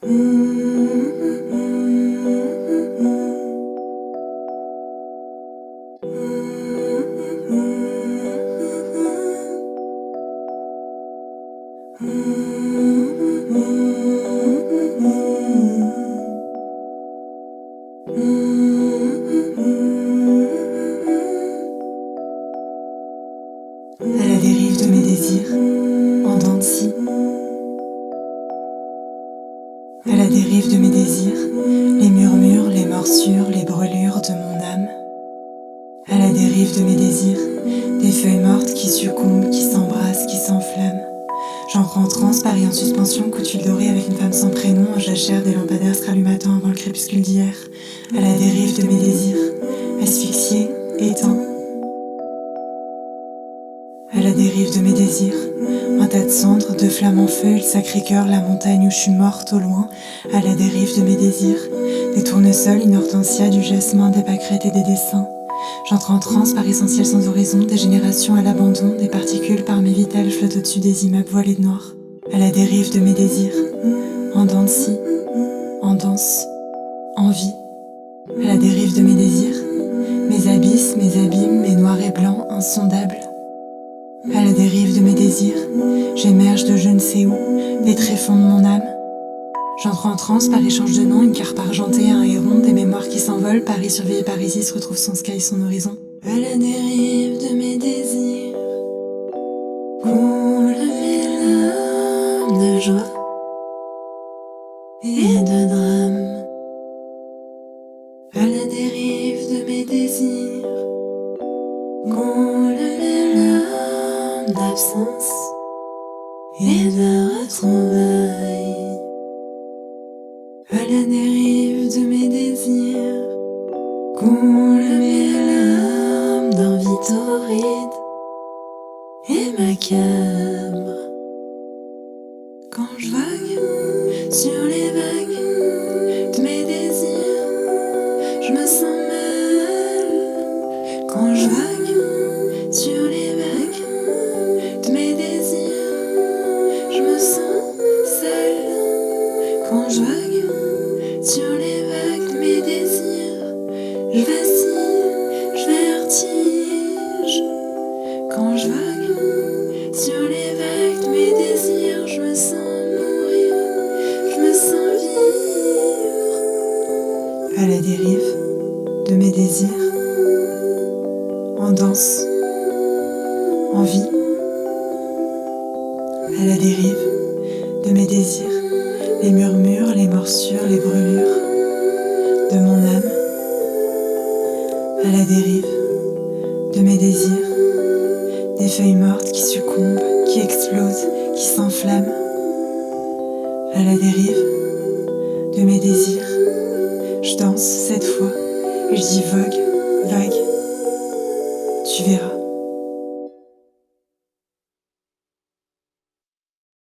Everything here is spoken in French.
À la dérive de mes désirs, en dents de scie. À la dérive de mes désirs, les murmures, les morsures, les brûlures de mon âme. À la dérive de mes désirs, des feuilles mortes qui succombent, qui s'embrassent, qui s'enflamment. J'entre en transe, Paris en suspension, couture dorée avec une femme sans prénom, en jachère des lampadaires se rallumatant avant le crépuscule d'hier. À la dérive de mes désirs, asphyxié, éteint. À la dérive de mes désirs, un tas de cendres, de flammes en feu, le Sacré-Cœur, la montagne où je suis morte au loin. À la dérive de mes désirs, des tournesols, une hortensia, du jasmin, des pâquerettes et des dessins. J'entre en transe par essentiel sans horizon, des générations à l'abandon, des particules par mes vitales flottent au-dessus des immeubles voilés de noir. À la dérive de mes désirs, en dents de scie, en danse, en vie. À la dérive de mes désirs, mes abysses, mes abîmes, mes noirs et blancs, insondables. À la dérive de mes désirs, j'émerge de je ne sais où, des tréfonds de mon âme. J'entre en transe par échange de noms, une carpe argentée, un héron, des mémoires qui s'envolent, Paris surveillé par Isis retrouve son sky, son horizon. À la dérive de mes désirs, coule mes larmes de joie et de drame. À la dérive de mes désirs, coule mes larmes d'absence et de retrouvailles. À la dérive de mes désirs, coulent mes larmes d'envie torride et macabre. Quand je vague sur les vagues de mes désirs, je me sens mal. Quand je vague sur les vagues de mes désirs, je me sens seule. Quand je vague sur les vagues de mes désirs, je vacille, je vertige. Quand je vague sur les vagues de mes désirs, je me sens mourir, je me sens vivre. À la dérive de mes désirs, en danse, en vie. À la dérive de mes désirs, les murmures, les morsures, les brûlures de mon âme. À la dérive de mes désirs, des feuilles mortes qui succombent, qui explosent, qui s'enflamment. À la dérive de mes désirs, je danse cette fois et je dis vogue, vague, tu verras.